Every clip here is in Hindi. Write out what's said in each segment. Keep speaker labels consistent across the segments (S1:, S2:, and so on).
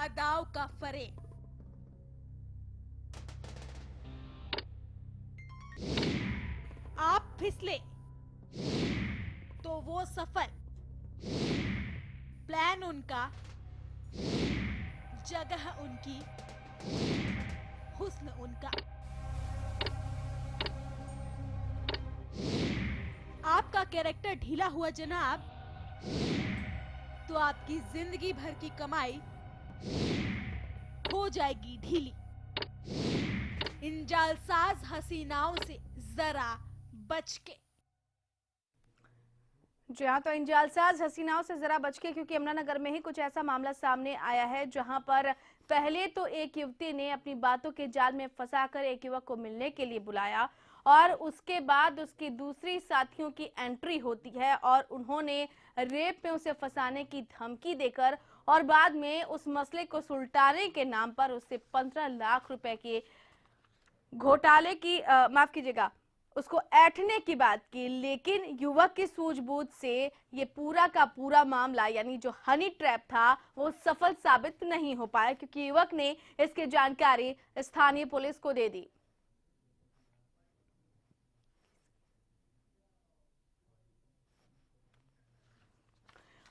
S1: अदाओं का फरेब। आप फिसले तो वो सफल, प्लान उनका, जगह उनकी, हुस्न उनका। आपका कैरेक्टर ढीला हुआ जनाब, तो आपकी जिंदगी भर की कमाई हो जाएगी ढीली। इन जालसाज हसीनाओं से जरा बच के।
S2: जी हाँ, तो इन जालसाज हसीनाओं से जरा बच के, क्योंकि यमुनानगर में ही कुछ ऐसा मामला सामने आया है जहां पर पहले तो एक युवती ने अपनी बातों के जाल में फंसाकर एक युवक को मिलने के लिए बुलाया और उसके बाद उसकी दूसरी साथियों की एंट्री होती है और उन्होंने रेप में उसे फंसाने की धमकी देकर और बाद में उस मसले को सुलटाने के नाम पर उससे 15 लाख रुपए के घोटाले की माफ कीजिएगा, उसको ऐंठने की बात की। लेकिन युवक की सूझबूझ से ये पूरा का पूरा मामला यानी जो हनी ट्रैप था वो सफल साबित नहीं हो पाया, क्योंकि युवक ने इसकी जानकारी स्थानीय पुलिस को दे दी।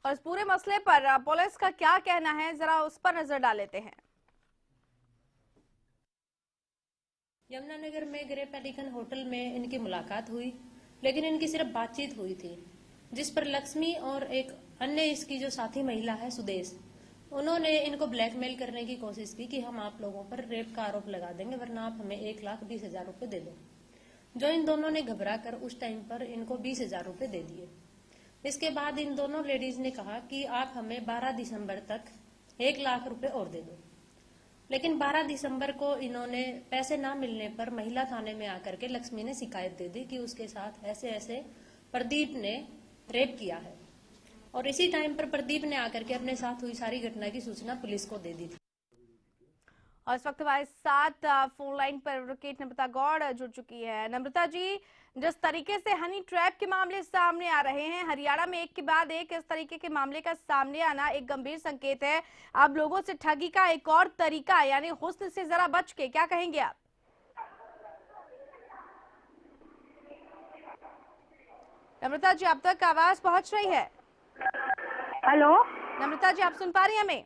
S2: और इस पूरे मसले पर पुलिस का क्या कहना है, जरा उस पर नजर डाल लेते हैं।
S3: यमुनानगर में ग्रे पेलिकन होटल में इनकी मुलाकात हुई, लेकिन इनकी सिर्फ बातचीत हुई थी, जिस पर लक्ष्मी और एक अन्य इसकी जो साथी महिला है सुदेश, उन्होंने इनको ब्लैकमेल करने की कोशिश की कि हम आप लोगों पर रेप का आरोप लगा देंगे, वरना आप हमें 1,20,000 रुपए दे दो। जो इन दोनों ने घबरा कर उस टाइम पर इनको 20,000 रुपए दे दिए। इसके बाद इन दोनों लेडीज ने कहा कि आप हमें 12 दिसंबर तक 1 लाख रुपए और दे दो। लेकिन 12 दिसंबर को इन्होंने पैसे ना मिलने पर महिला थाने में आकर के लक्ष्मी ने शिकायत दे दी कि उसके साथ ऐसे ऐसे प्रदीप ने रेप किया है, और इसी टाइम पर प्रदीप ने आकर के अपने साथ हुई सारी घटना की सूचना पुलिस को दे दी थी।
S2: और इस वक्त हमारे साथ फोन लाइन पर एडवोकेट नम्रता गौड़ जुड़ चुकी है। नम्रता जी, जिस तरीके से हनी ट्रैप के मामले सामने आ रहे हैं, हरियाणा में एक के बाद एक इस तरीके के मामले का सामने आना एक गंभीर संकेत है। आप लोगों से ठगी का एक और तरीका यानी हुस्न से जरा बच के, क्या कहेंगे आप? नम्रता जी, आप तक आवाज पहुंच रही है?
S4: हेलो
S2: नम्रता जी, आप सुन पा रही हैं हमें?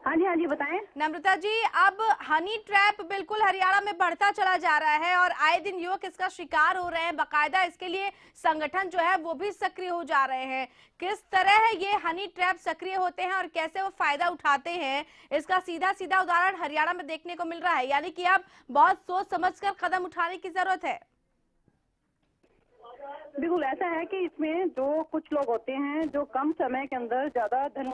S4: हाँ जी बताएं।
S2: नम्रता जी, अब हनी ट्रैप बिल्कुल हरियाणा में बढ़ता चला जा रहा है और आए दिन युवक इसका शिकार हो रहे हैं। बाकायदा इसके लिए संगठन जो है वो भी सक्रिय हो जा रहे हैं। किस तरह ये हनी ट्रैप सक्रिय होते हैं और कैसे वो फायदा उठाते हैं, इसका सीधा सीधा उदाहरण हरियाणा में देखने को मिल रहा है। यानी कि अब बहुत सोच समझकर कदम उठाने की जरूरत है।
S4: बिल्कुल ऐसा है कि इसमें जो कुछ लोग होते हैं जो कम समय के अंदर ज्यादा धन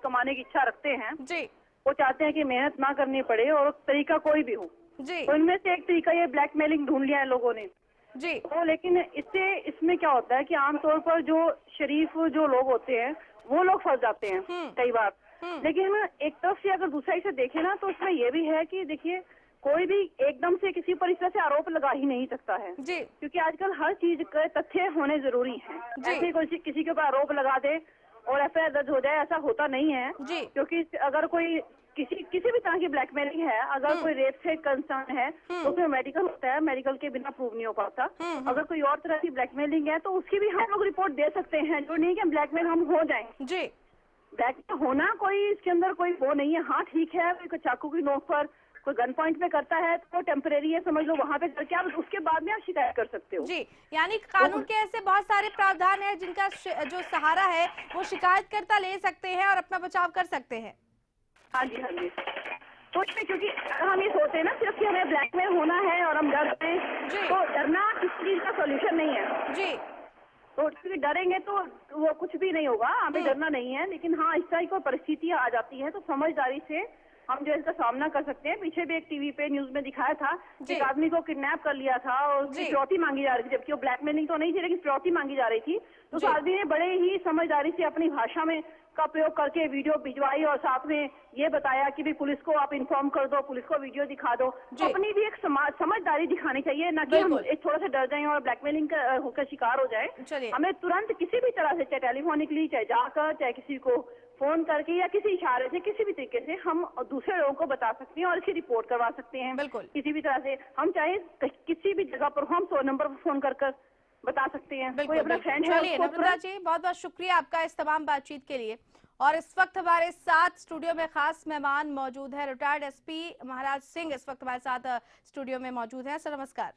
S4: कमाने की इच्छा रखते हैं
S2: जी,
S4: वो चाहते हैं कि मेहनत ना करनी पड़े और तरीका कोई भी हो
S2: जी,
S4: तो इनमें से एक तरीका ये ब्लैकमेलिंग ढूंढ लिया है लोगों ने
S2: जी।
S4: तो। लेकिन इसमें क्या होता है कि आमतौर पर जो शरीफ जो लोग होते हैं वो लोग फंस जाते हैं कई बार। लेकिन एक तरफ से अगर दूसरा से देखे ना तो इसमें ये भी है कि देखिए कोई भी एकदम से किसी पर इस तरह से आरोप लगा ही नहीं सकता है
S2: जी,
S4: क्योंकि आजकल हर चीज के तथ्य होने जरूरी हैं। ऐसे कोई किसी के ऊपर आरोप लगा दे और एफआईआर दर्ज हो जाए, ऐसा होता नहीं है
S2: जी।
S4: क्योंकि अगर कोई किसी भी तरह की ब्लैकमेलिंग है, अगर कोई रेप से कंसर्न है तो उसमें मेडिकल होता है, मेडिकल के बिना प्रूव नहीं हो पाता। अगर कोई और तरह की ब्लैकमेलिंग है तो उसकी भी हम लोग रिपोर्ट दे सकते हैं, जो नहीं कि ब्लैकमेल हम हो जाए।
S2: जी,
S4: ब्लैकमेल होना कोई इसके अंदर कोई वो नहीं है। हाँ ठीक है, कोई चाकू की नोक पर कोई गन पॉइंट पे करता है तो टेम्परेरी है, समझ लो, वहाँ पे करके आप उसके बाद में आप शिकायत कर सकते हो।
S2: जी, यानी कानून के ऐसे बहुत सारे प्रावधान है जिनका जो सहारा है वो शिकायतकर्ता ले सकते हैं और अपना बचाव कर सकते हैं।
S4: हाँ जी हाँ जी। तो इसमें क्योंकि अगर हम ये सोचते हैं ना सिर्फ कि हमें ब्लैकमेल होना है और हम डर रहे हैं, तो डरना किसी चीज का सोल्यूशन नहीं है
S2: जी।
S4: तो क्योंकि डरेंगे तो वो कुछ भी नहीं होगा, हमें डरना नहीं है। लेकिन हाँ, इस तरह की कोई परिस्थितियाँ आ जाती है तो समझदारी से हम जो इसका सामना कर सकते हैं। पीछे भी एक टीवी पे न्यूज में दिखाया था, एक आदमी को किडनैप कर लिया था और उसकी फिरौती मांगी जा रही थी, जबकि वो ब्लैकमेलिंग तो नहीं थी लेकिन फिरौती मांगी जा रही थी। तो उस आदमी ने बड़े ही समझदारी से अपनी भाषा में का प्रयोग करके वीडियो भिजवाई और साथ में ये बताया कि भी पुलिस को आप इन्फॉर्म कर दो, पुलिस को वीडियो दिखा दो। तो अपनी भी एक समझदारी दिखानी चाहिए, ना कि हम एक थोड़ा सा डर जाएं और ब्लैकमेलिंग होकर शिकार हो जाए। हमें तुरंत किसी भी तरह से, चाहे टेलीफोनिकली, चाहे जाकर, चाहे किसी को फोन करके या किसी इशारे से किसी भी तरीके से हम दूसरे लोगों को बता सकते हैं और इसकी रिपोर्ट करवा सकते हैं।
S2: बिल्कुल।
S4: किसी भी तरह से हम चाहे किसी भी जगह पर हम 100 नंबर पर फोन कर बता सकते हैं। कोई
S2: बिल्कुल,
S4: अपना
S2: बिल्कुल।
S4: फ्रेंड है
S2: चलिए
S4: उसको
S2: नम्रता जी, बहुत बहुत शुक्रिया आपका इस तमाम बातचीत के लिए। और इस वक्त हमारे साथ स्टूडियो में खास मेहमान मौजूद है, रिटायर्ड एसपी महाराज सिंह इस वक्त हमारे साथ स्टूडियो में मौजूद है। सर नमस्कार।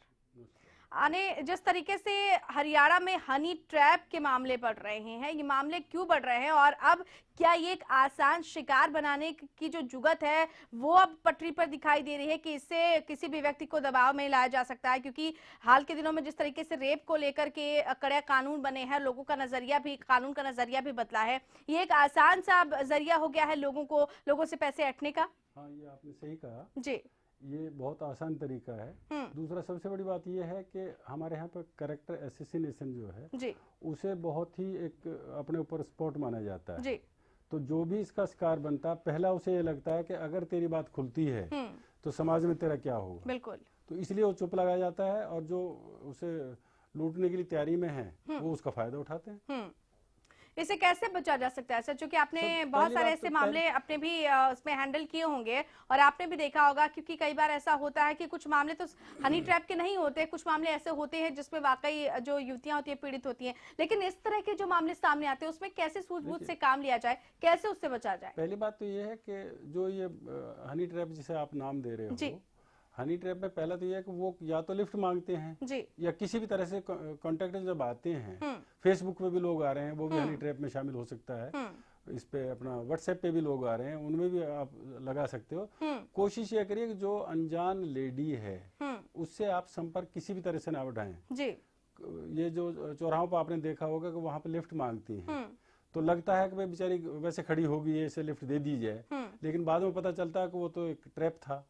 S2: जिस तरीके से हरियाणा में हनी ट्रैप के मामले बढ़ रहे हैं, ये मामले क्यों बढ़ रहे हैं और अब क्या ये एक आसान शिकार बनाने की जो जुगत है वो अब पटरी पर दिखाई दे रही है कि इससे किसी भी व्यक्ति को दबाव में लाया जा सकता है? क्योंकि हाल के दिनों में जिस तरीके से रेप को लेकर के कड़े कानून बने हैं, लोगों का नजरिया भी, कानून का नजरिया भी बदला है। ये एक आसान सा जरिया हो गया है लोगों से पैसे ऐंठने का।
S5: हाँ, ये आपने सही कहा
S2: जी,
S5: ये बहुत आसान तरीका है। दूसरा सबसे बड़ी बात ये है कि हमारे यहाँ पर कैरेक्टर एसेसिनेशन जो है
S2: जी,
S5: उसे बहुत ही एक अपने ऊपर स्पॉट माना जाता है।
S2: जी।
S5: तो जो भी इसका शिकार बनता, पहला उसे ये लगता है कि अगर तेरी बात खुलती है तो समाज में तेरा क्या होगा।
S2: बिल्कुल।
S5: तो इसलिए वो चुप लगाया जाता है और जो उसे लूटने के लिए तैयारी में है वो उसका फायदा उठाते हैं।
S2: इसे कैसे बचा जा सकता है सर? क्योंकि आपने बहुत सारे ऐसे मामले अपने भी उसमें हैंडल किए होंगे और आपने भी देखा होगा, क्योंकि कई बार ऐसा होता है कि कुछ मामले तो हनी ट्रैप के नहीं होते, कुछ मामले ऐसे होते हैं जिसमें वाकई जो युवतियां होती है पीड़ित होती हैं। लेकिन इस तरह के जो मामले सामने आते हैं उसमें कैसे सूझबूझ से काम लिया जाए, कैसे उससे बचा जाए?
S5: पहली बात तो ये है कि जो ये हनी ट्रैप जिसे आप नाम दे रहे हो, हनी ट्रैप में पहला तो ये है कि वो या तो लिफ्ट मांगते हैं
S2: जी,
S5: या किसी भी तरह से कांटेक्ट जब आते हैं, फेसबुक पे भी लोग आ रहे हैं, वो भी हनी ट्रैप में शामिल हो सकता है। इस पे अपना व्हाट्सएप पे भी लोग आ रहे हैं, उनमें भी आप लगा सकते हो। कोशिश ये करिए कि जो अनजान लेडी है उससे आप संपर्क किसी भी तरह से ना बढ़ाएं
S2: जी।
S5: ये जो चौराहों पर आपने देखा होगा कि वहां पे लिफ्ट मांगती हैं, तो लगता है कि भाई बेचारी वैसे खड़ी होगी है, इसे लिफ्ट दे दी जाए, लेकिन बाद में पता चलता है कि वो तो एक ट्रैप था।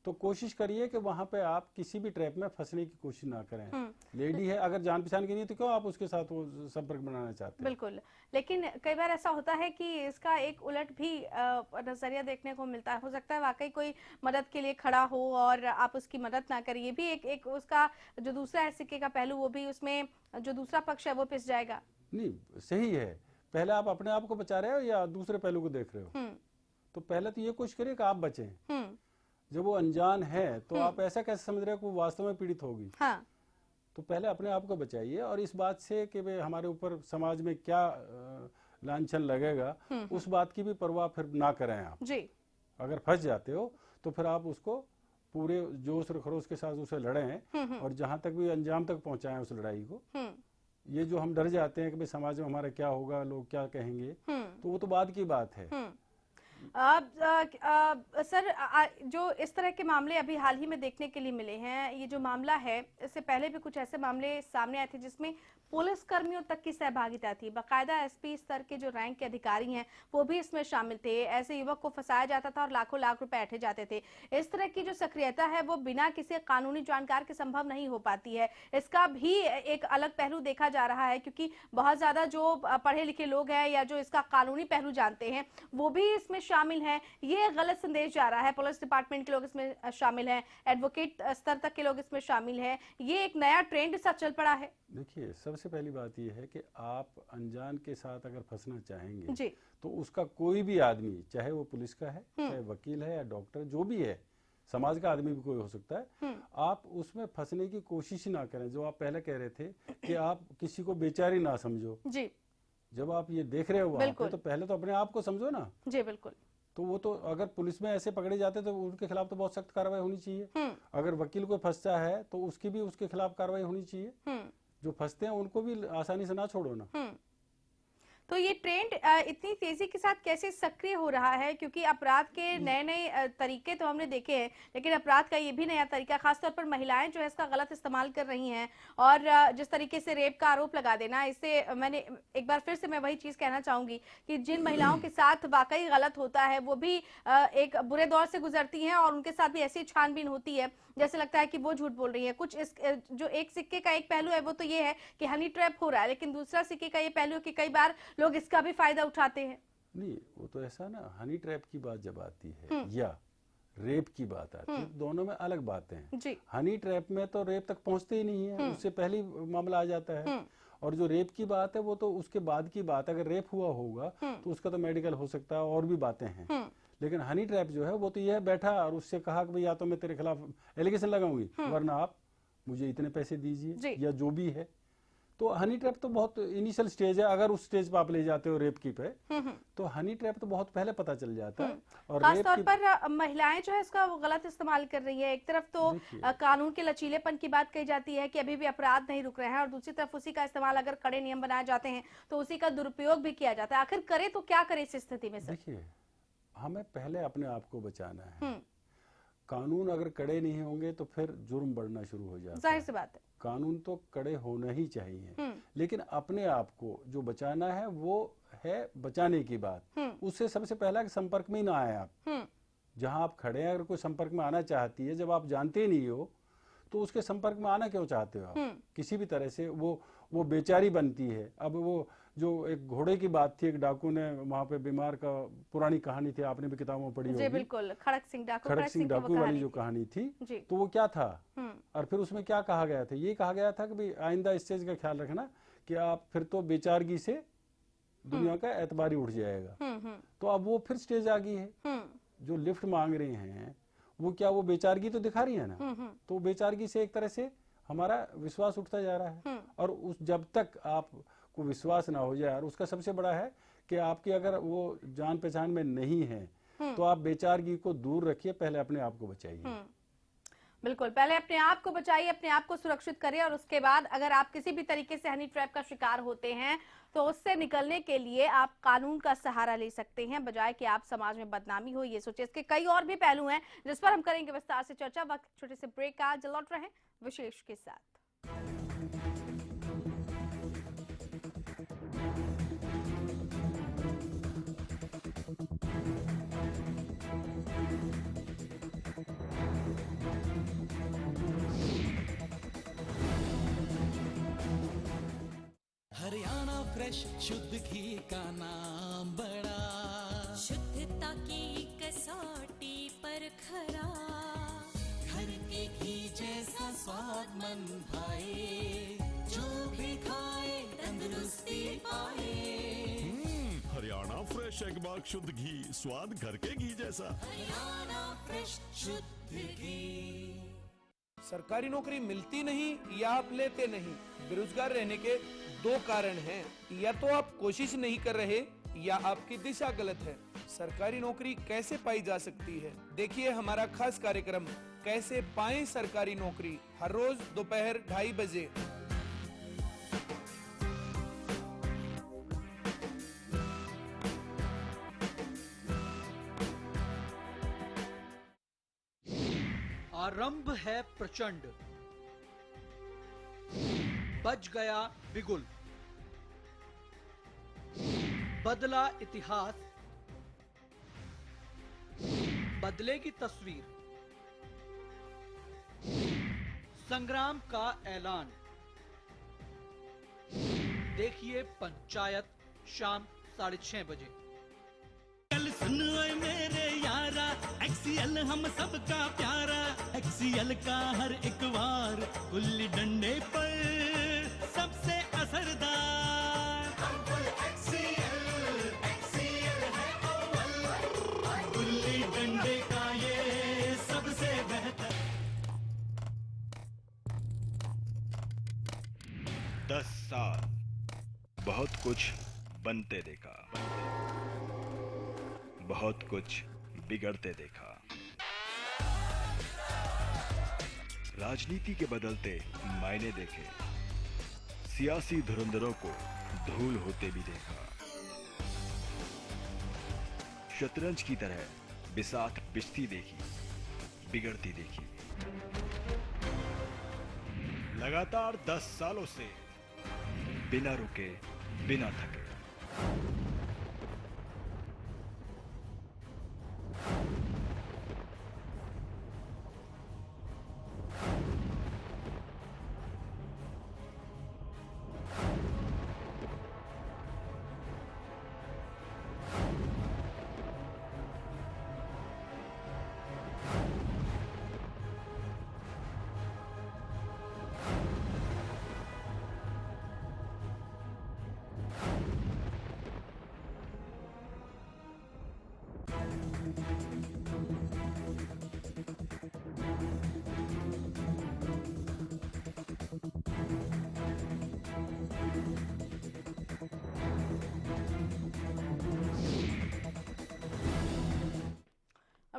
S5: तो कोशिश करिए कि वहां पे आप किसी भी ट्रैप में फंसने की कोशिश ना करें। लेडी है, अगर जान पहचान की नहीं तो क्यों आप उसके साथ वो संपर्क बनाना चाहते हैं?
S2: बिल्कुल। लेकिन कई बार ऐसा होता है कि इसका एक उलट भी नजरिया देखने को मिलता है। हो सकता है वाकई कोई मदद के लिए खड़ा हो और आप उसकी मदद ना करिए, ये भी एक उसका जो दूसरा है सिक्के का पहलू, वो भी उसमें जो दूसरा पक्ष है वो पिस जाएगा।
S5: नहीं, सही है। पहले आप अपने आप को बचा रहे हो या दूसरे पहलू को देख रहे हो? तो पहले तो ये कोशिश करिए कि आप बचें। जब वो अनजान है तो आप ऐसा कैसे समझ रहे हो कि वो वास्तव में पीड़ित होगी?
S2: हाँ।
S5: तो पहले अपने आप को बचाइए और इस बात से कि भाई हमारे ऊपर समाज में क्या लांछन लगेगा उस बात की भी परवाह फिर ना करें आप
S2: जी।
S5: अगर फंस जाते हो तो फिर आप उसको पूरे जोश और खरोश के साथ उसे लड़ें और जहां तक भी अंजाम तक पहुंचाएं उस लड़ाई को। ये जो हम डर जाते हैं कि भाई समाज में हमारा क्या होगा, लोग क्या कहेंगे, तो वो तो बाद की बात है।
S2: सर, जो इस तरह के मामले अभी हाल ही में देखने के लिए मिले हैं, ये जो मामला है इससे पहले भी कुछ ऐसे मामले सामने आए थे जिसमें पुलिस कर्मियों तक की सहभागिता थी। बाकायदा एसपी स्तर के जो रैंक के अधिकारी हैं वो भी इसमें शामिल थे। ऐसे युवक को फंसाया जाता था और लाखों लाख रुपए ऐंठे जाते थे। इस तरह की जो सक्रियता है वो बिना किसी कानूनी जानकार के संभव नहीं हो पाती है। इसका भी एक अलग पहलू देखा जा रहा है, क्योंकि बहुत ज्यादा जो पढ़े लिखे लोग हैं या जो इसका कानूनी पहलू जानते हैं वो भी इसमें शामिल हैं। ये गलत संदेश जा रहा है। पुलिस डिपार्टमेंट के लोग इसमें शामिल हैं, एडवोकेट स्तर तक के लोग इसमें शामिल हैं। ये एक नया ट्रेंड सा चल पड़ा है।
S5: देखिए, सबसे पहली बात यह है कि आप अनजान के साथ अगर फंसना चाहेंगे
S2: जी।
S5: तो उसका कोई भी आदमी, चाहे वो पुलिस का है, चाहे वकील है या डॉक्टर, जो भी है, समाज का आदमी भी कोई हो सकता है, आप उसमें फंसने की कोशिश ही ना करें। जो आप पहले कह रहे थे कि आप किसी को बेचारी ना समझो जी। जब आप ये देख रहे हो वहां पे, तो पहले तो अपने आप को समझो ना जी। बिल्कुल। तो वो तो अगर पुलिस में ऐसे पकड़े जाते तो उनके खिलाफ तो बहुत सख्त कार्रवाई होनी चाहिए। अगर वकील कोई फंसता है तो उसकी भी उसके खिलाफ कार्रवाई होनी चाहिए। जो फंसते हैं उनको भी आसानी से ना छोड़ो ना।
S2: तो ये ट्रेंड इतनी तेजी के साथ कैसे सक्रिय हो रहा है? क्योंकि अपराध के नए नए तरीके तो हमने देखे हैं, लेकिन अपराध का ये भी नया तरीका, खासतौर पर महिलाएं जो है इसका गलत इस्तेमाल कर रही हैं। और जिस तरीके से रेप का आरोप लगा देना, इससे मैंने एक बार फिर से मैं वही चीज कहना चाहूंगी कि जिन महिलाओं के साथ वाकई गलत होता है वो भी एक बुरे दौर से गुजरती हैं और उनके साथ भी ऐसी छानबीन होती है जैसे लगता है कि वो झूठ बोल रही है। कुछ इस जो एक सिक्के का एक पहलू है वो तो ये है कि हनी ट्रैप हो रहा है, लेकिन दूसरा सिक्के का ये पहलू है कि कई बार लोग इसका भी फायदा उठाते हैं।
S5: नहीं, वो तो ऐसा ना, हनी ट्रैप की बात जब आती है या रेप की बात आती है, दोनों में अलग बातें हैं जी। हनी ट्रैप में तो रेप तक पहुंचते ही नहीं है, उससे पहले मामला आ जाता है। और जो रेप की बात है वो तो उसके बाद की बात है। अगर रेप हुआ होगा तो उसका तो मेडिकल हो सकता है और भी बातें हैं, लेकिन हनी ट्रैप जो है वो तो यह बैठा और उससे कहा कि भाई या तो मैं तेरे खिलाफ एलिगेशन लगाऊंगी वरना आप मुझे इतने पैसे दीजिए या जो भी है। तो हनी ट्रैप तो बहुत इनिशियल स्टेज है। अगर उस स्टेज पे आप ले जाते हो रेप की पे, तो हनी ट्रैप तो बहुत पहले पता चल जाता है। और
S2: खास तौर पर महिलाएं जो है इसका वो गलत इस्तेमाल कर रही है। एक तरफ तो कानून के लचीलेपन की बात कही जाती है कि अभी भी अपराध नहीं रुक रहे हैं, और दूसरी तरफ उसी का इस्तेमाल, अगर कड़े नियम बनाए जाते हैं तो उसी का दुरुपयोग भी किया जाता है। आखिर करे तो क्या करे इस स्थिति में?
S5: देखिए, हमें पहले अपने आप को बचाना है। कानून अगर कड़े नहीं होंगे तो फिर जुर्म बढ़ना शुरू हो जाता है।
S2: जाहिर सी बात है,
S5: कानून तो कड़े होना ही चाहिए, लेकिन अपने आप को जो बचाना है वो है बचाने की बात। उससे सबसे पहला कि संपर्क में ही ना आए आप। जहां आप खड़े हैं, अगर कोई संपर्क में आना चाहती है, जब आप जानते नहीं हो तो उसके संपर्क में आना क्यों चाहते हो आप? किसी भी तरह से वो बेचारी बनती है। अब वो जो एक घोड़े की बात थी, एक डाकू ने वहां पे बीमार का पुरानी कहानी थी, आपने भी किताबों में पढ़ी होगी।
S2: जी बिल्कुल, खड़क सिंह
S5: डाकू वाली जो कहानी थी, तो वो क्या था और फिर उसमें क्या कहा गया था? ये कहा गया था कि भाई आइंदा इस चीज का ख्याल रखना कि आप फिर तो बेचारगी से दुनिया का एतबार ही उठ जाएगा। तो अब वो फिर स्टेज आ गई है। जो लिफ्ट मांग रहे हैं वो क्या वो बेचारगी तो दिखा रही है ना? तो बेचारगी से एक तरह से हमारा विश्वास उठता जा रहा है। और उस जब तक आपको विश्वास ना हो जाए, और उसका सबसे बड़ा है कि आपकी अगर वो जान पहचान में नहीं है तो आप बेचारगी को दूर रखिए, पहले अपने आप को बचाइए।
S2: बिल्कुल, पहले अपने आप को बचाइए, अपने आप को सुरक्षित करिए, और उसके बाद अगर आप किसी भी तरीके से हनी ट्रैप का शिकार होते हैं तो उससे निकलने के लिए आप कानून का सहारा ले सकते हैं, बजाय कि आप समाज में बदनामी हो ये सोचे। इसके कई और भी पहलू हैं जिस पर हम करेंगे विस्तार से चर्चा। वक्त छोटे से ब्रेक का, लौट रहे हैं विशेष के साथ।
S6: हरियाणा फ्रेश शुद्ध घी का नाम बड़ा,
S7: शुद्धता की कसौटी पर खरा,
S6: घर के घी जैसा स्वाद मन भाए, जो भी खाए तंदुरुस्ती पाए।
S8: हरियाणा फ्रेश एगबाग शुद्ध घी, स्वाद घर के घी जैसा।
S6: हरियाणा फ्रेश शुद्ध घी।
S9: सरकारी नौकरी मिलती नहीं या आप लेते नहीं, बेरोजगार रहने के दो कारण हैं। या तो आप कोशिश नहीं कर रहे या आपकी दिशा गलत है। सरकारी नौकरी कैसे पाई जा सकती है, देखिए हमारा खास कार्यक्रम कैसे पाएं सरकारी नौकरी, हर रोज दोपहर 2:30 बजे।
S10: आरंभ है प्रचंड, बज गया बिगुल, बदला इतिहास, बदलेगी तस्वीर, संग्राम का ऐलान। देखिए पंचायत शाम 6:30 बजे।
S6: कल सुन ओए मेरे यारा, एक्सीएल हम सबका प्यारा, एक्सीएल का हर एक वार गुल्ली डंडे पर सबसे असरदार। एक्सीएल है अव्वल, गुल्ली डंडे का ये सबसे बेहतर।
S11: 10 साल बहुत कुछ बनते देखा, बहुत कुछ बिगड़ते देखा। राजनीति के बदलते मायने देखे, सियासी धुरंधरों को धूल होते भी देखा। शतरंज की तरह बिसात पिसती देखी, बिगड़ती देखी। लगातार 10 सालों से बिना रुके, बिना थके।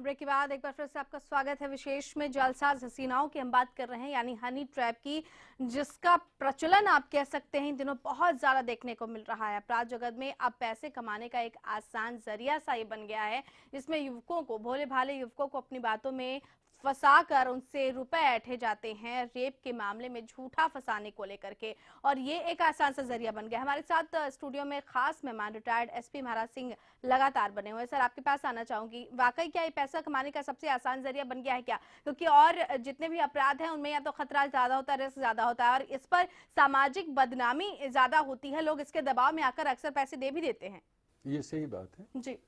S2: ब्रेक के बाद एक बार फिर से आपका स्वागत है। विशेष में जालसाज हसीनाओं की हम बात कर रहे हैं, यानी हनी ट्रैप की, जिसका प्रचलन आप कह सकते हैं इन दिनों बहुत ज्यादा देखने को मिल रहा है। अपराध जगत में अब पैसे कमाने का एक आसान जरिया सा ये बन गया है, जिसमें युवकों को, भोले भाले युवकों को अपनी बातों में फंसाकर उनसे रुपए ऐंठे जाते हैं, रेप के मामले में झूठा फंसाने को लेकर के, और ये एक आसान सा जरिया बन गया। हमारे साथ स्टूडियो में खास मेहमान रिटायर्ड एसपी महाराज सिंह लगातार बने हुए हैं। सर, आपके पास आना चाहूंगी, वाकई क्या ये पैसा कमाने का सबसे आसान जरिया बन गया है क्या? क्योंकि और जितने भी अपराध हैं उनमें या तो खतरा ज्यादा होता है, रिस्क ज्यादा होता है, और इस पर सामाजिक बदनामी ज्यादा होती है, लोग इसके दबाव में आकर अक्सर पैसे दे भी देते हैं।
S5: ये सही बात है
S2: जी,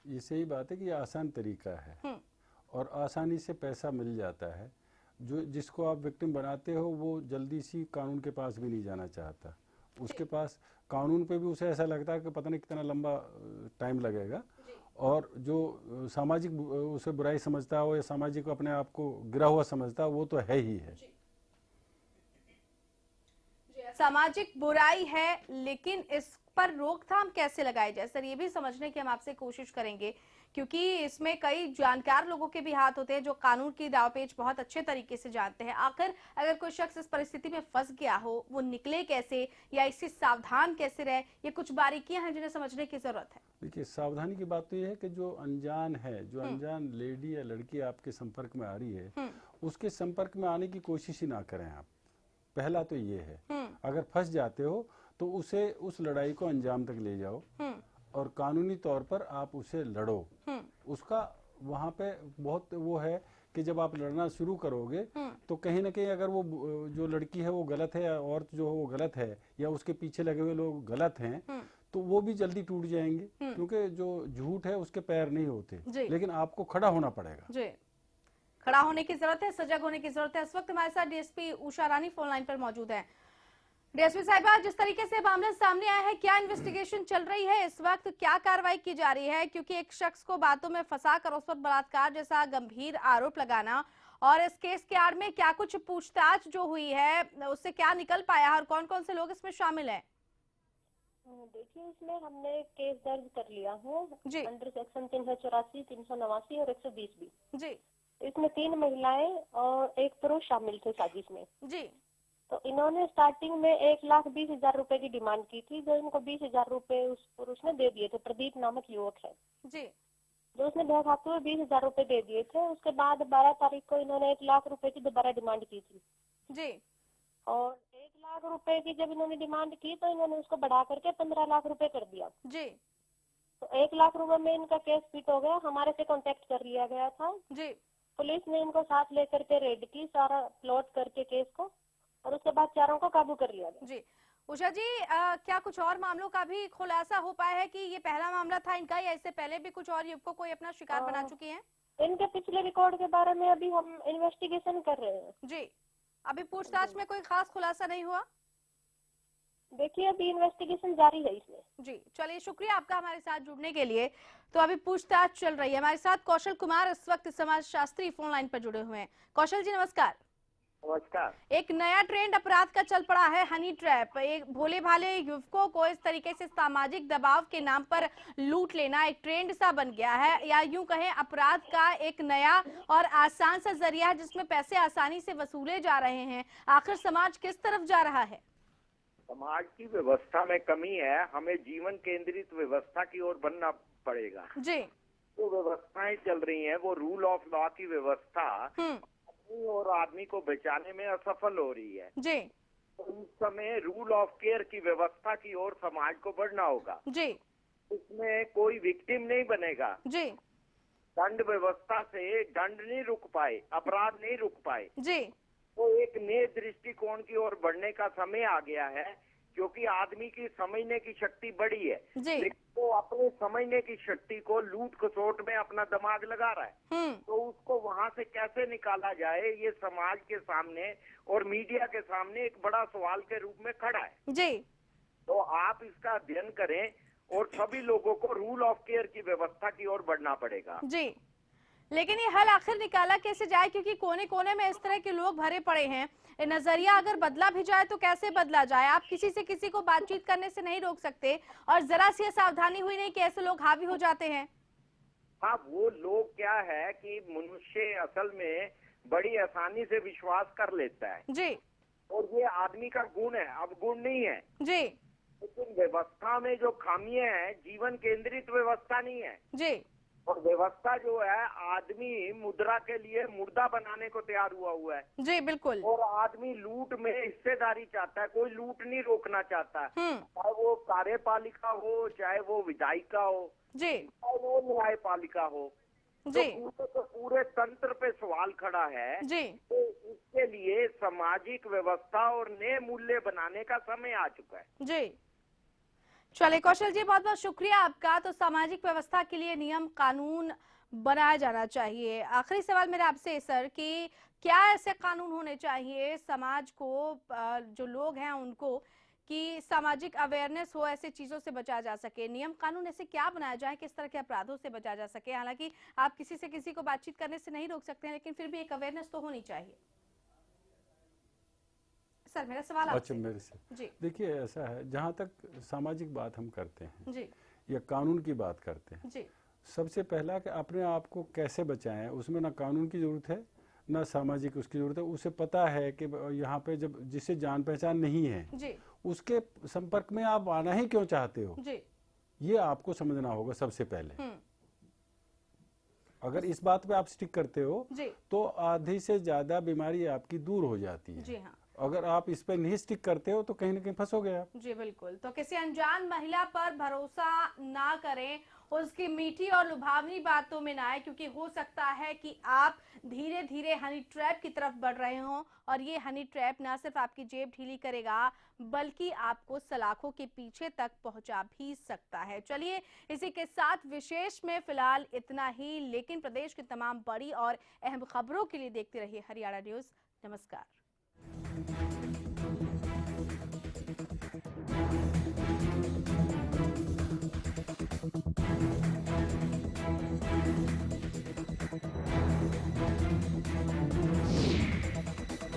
S5: ये सही बात है कि ये आसान तरीका है और आसानी से पैसा मिल जाता है। जो जिसको आप विक्टिम बनाते हो वो जल्दी सी कानून के पास भी नहीं जाना चाहता, उसके पास कानून पे भी उसे ऐसा लगता है कि पता नहीं कितना लंबा टाइम लगेगा, और जो सामाजिक उसे बुराई समझता हो या सामाजिक अपने आप को गिरा हुआ समझता है, वो तो है ही है।
S2: सामाजिक बुराई है, लेकिन इस पर रोकथाम कैसे लगाई जाए सर, ये भी समझने की हम आपसे कोशिश करेंगे, क्योंकि इसमें कई जानकार लोगों के भी हाथ होते हैं जो कानून की दावपेच बहुत अच्छे तरीके से जानते हैं। आखिर अगर कोई शख्स इस परिस्थिति में फंस गया हो, वो निकले कैसे या इससे सावधान कैसे रहे, ये कुछ बारीकियां हैं जिन्हें समझने की जरूरत है।
S5: देखिए, सावधानी की बात तो ये है कि जो अनजान है, जो अनजान लेडी या लड़की आपके संपर्क में आ रही है, उसके संपर्क में आने की कोशिश ही ना करें आप। पहला तो ये है, अगर फंस जाते हो तो उसे उस लड़ाई को अंजाम तक ले जाओ और कानूनी तौर पर आप उसे लड़ो। उसका वहाँ पे बहुत वो है कि जब आप लड़ना शुरू करोगे तो कहीं ना कहीं अगर वो जो लड़की है वो गलत है या औरत जो है वो गलत है या उसके पीछे लगे हुए लोग गलत हैं, तो वो भी जल्दी टूट जाएंगे, क्योंकि जो झूठ है उसके पैर नहीं होते। लेकिन आपको खड़ा होना पड़ेगा
S2: जी, खड़ा होने की जरूरत है, सजग होने की जरूरत है। इस वक्त हमारे साथ डीएसपी उषा रानी फोन लाइन पर मौजूद है। डीएसपी साहिबा, जिस तरीके से मामला सामने आया है, क्या इन्वेस्टिगेशन चल रही है इस वक्त, क्या कार्रवाई की जा रही है? क्योंकि एक शख्स को बातों में फंसाकर उस पर बलात्कार जैसा गंभीर आरोप लगाना, और इस केस के आड़ में क्या कुछ पूछताछ जो हुई है उससे क्या निकल पाया और कौन कौन से लोग इसमें शामिल हैं?
S12: देखिए, इसमें हमने केस दर्ज कर लिया है
S2: जी,
S12: अंडर सेक्शन 384, 389 और 120 भी
S2: जी।
S12: इसमें 3 महिलाएं और 1 पुरुष शामिल थे साजिश में
S2: जी।
S12: तो इन्होंने स्टार्टिंग में 1,20,000 रुपए की डिमांड की थी, जो इनको 20,000 रुपए उस पुरुष ने दे दिए थे। प्रदीप नामक युवक है
S2: जी,
S12: जो उसने भय खाते हुए 20,000 रुपए दे दिए थे। उसके बाद 12 तारीख को इन्होंने 1 लाख रुपए की दोबारा डिमांड की थी
S2: जी,
S12: और 1 लाख रुपए की जब इन्होंने डिमांड की तो इन्होंने उसको बढ़ा करके 15 लाख रुपए कर दिया
S2: जी।
S12: तो 1 लाख रुपए में इनका केस फिट हो गया। हमारे से कांटेक्ट कर लिया गया था
S2: जी।
S12: पुलिस ने इनको साथ लेकर के रेड की, सारा प्लॉट करके केस को, और उसके बाद चारों को काबू कर लिया गया।
S2: जी, उषा जी, क्या कुछ और मामलों का भी खुलासा हो पाया है कि ये पहला मामला था इनका, या इससे पहले भी कुछ और युवकों को अपना शिकार बना चुकी हैं?
S12: इनके पिछले रिकॉर्ड के बारे में अभी हम इन्वेस्टिगेशन कर रहे हैं।
S2: जी, अभी पूछताछ में कोई खास खुलासा नहीं हुआ?
S12: देखिए, अभी इन्वेस्टिगेशन जारी है इसमें।
S2: जी, चलिए, शुक्रिया आपका हमारे साथ जुड़ने के लिए। तो अभी पूछताछ चल रही है। हमारे साथ कौशल कुमार इस वक्त समाज शास्त्री फोन लाइन पर जुड़े हुए हैं। कौशल जी, नमस्कार।
S13: नमस्कार।
S2: एक नया ट्रेंड अपराध का चल पड़ा है, हनी ट्रैप। एक भोले भाले युवकों को इस तरीके से सामाजिक दबाव के नाम पर लूट लेना एक ट्रेंड सा बन गया है, या यूं कहें अपराध का एक नया और आसान सा जरिया है जिसमें पैसे आसानी से वसूले जा रहे हैं। आखिर समाज किस तरफ जा रहा है?
S13: समाज की व्यवस्था में कमी है, हमें जीवन केंद्रित व्यवस्था की ओर बनना पड़ेगा।
S2: जी,
S13: जो व्यवस्थाएं चल रही हैं वो रूल ऑफ लॉ की व्यवस्था और आदमी को बचाने में असफल हो रही है।
S2: जी,
S13: तो इस समय रूल ऑफ केयर की व्यवस्था की ओर समाज को बढ़ना होगा।
S2: जी,
S13: इसमें कोई विक्टिम नहीं बनेगा।
S2: जी,
S13: दंड व्यवस्था से दंड नहीं रुक पाए, अपराध नहीं रुक पाए।
S2: जी,
S13: तो एक नए दृष्टिकोण की ओर बढ़ने का समय आ गया है, क्योंकि आदमी की समझने की शक्ति बढ़ी है, लेकिन वो अपने समझने की शक्ति को लूट खसोट में अपना दिमाग लगा रहा है। तो उसको वहाँ से कैसे निकाला जाए, ये समाज के सामने और मीडिया के सामने एक बड़ा सवाल के रूप में खड़ा है।
S2: जी,
S13: तो आप इसका अध्ययन करें और सभी लोगों को रूल ऑफ केयर की व्यवस्था की ओर बढ़ना पड़ेगा।
S2: जी, लेकिन ये हल आखिर निकाला कैसे जाए, क्योंकि कोने कोने में इस तरह के लोग भरे पड़े हैं। नजरिया अगर बदला भी जाए तो कैसे बदला जाए? आप किसी से किसी को बातचीत करने से नहीं रोक सकते, और जरा सी सावधानी हुई नहीं कि ऐसे लोग हावी हो जाते हैं।
S13: हाँ, वो लोग क्या है कि मनुष्य असल में बड़ी आसानी से विश्वास कर लेता है
S2: जी,
S13: और ये आदमी का गुण है, अब गुण नहीं है
S2: जी।
S13: लेकिन व्यवस्था में जो खामियां हैं, जीवन केंद्रित व्यवस्था नहीं है
S2: जी,
S13: और व्यवस्था जो है आदमी मुद्रा के लिए मुर्दा बनाने को तैयार हुआ है।
S2: जी बिल्कुल।
S13: और आदमी लूट में हिस्सेदारी चाहता है, कोई लूट नहीं रोकना चाहता, चाहे वो कार्यपालिका हो, चाहे वो विधायिका हो
S2: जी,
S13: चाहे वो न्यायपालिका हो
S2: जी,
S13: तो पूरे तंत्र पे सवाल खड़ा है
S2: जी।
S13: तो इसके लिए सामाजिक व्यवस्था और नए मूल्य बनाने का समय आ चुका है।
S2: जी, चलिए कौशल जी, बहुत बहुत शुक्रिया आपका। तो सामाजिक व्यवस्था के लिए नियम कानून बनाया जाना चाहिए। आखिरी सवाल मेरा आपसे सर कि क्या ऐसे कानून होने चाहिए समाज को, जो लोग हैं उनको, कि सामाजिक अवेयरनेस हो, ऐसे चीजों से बचा जा सके? नियम कानून ऐसे क्या बनाया जाए, किस तरह के अपराधों से बचा जा सके? हालांकि आप किसी से किसी को बातचीत करने से नहीं रोक सकते हैं, लेकिन फिर भी एक अवेयरनेस तो होनी चाहिए। सर मेरा सवाल आपसे।
S5: अच्छा, मेरे से
S2: जी,
S5: देखिए, ऐसा है, जहाँ तक सामाजिक बात हम करते हैं
S2: जी,
S5: या कानून की बात करते हैं,
S2: जी,
S5: सबसे पहला कि अपने आप को कैसे बचाएं, उसमें ना कानून की जरूरत है ना सामाजिक उसकी जरूरत है। उसे पता है कि यहाँ पे जब जिससे जान पहचान नहीं है
S2: जी,
S5: उसके संपर्क में आप आना ही क्यों चाहते हो,
S2: जी,
S5: ये आपको समझना होगा सबसे पहले। अगर इस बात पे आप स्टिक करते हो
S2: जी,
S5: तो आधी से ज्यादा बीमारी आपकी दूर हो जाती है।
S2: जी हाँ,
S5: अगर आप इस पे नहीं स्टिक करते हो तो कहीं ना कहीं फंसोगे आप।
S2: जी बिल्कुल। तो किसी अनजान महिला पर भरोसा ना करें, उसकी मीठी और लुभावनी बातों में ना आए, क्योंकि हो सकता है कि आप धीरे धीरे हनी ट्रैप की तरफ बढ़ रहे हों, और ये हनी ट्रैप ना सिर्फ आपकी जेब ढीली करेगा बल्कि आपको सलाखों के पीछे तक पहुंचा भी सकता है। चलिए, इसी के साथ विशेष में फिलहाल इतना ही, लेकिन प्रदेश की तमाम बड़ी और अहम खबरों के लिए देखते रहिए हरियाणा न्यूज। नमस्कार।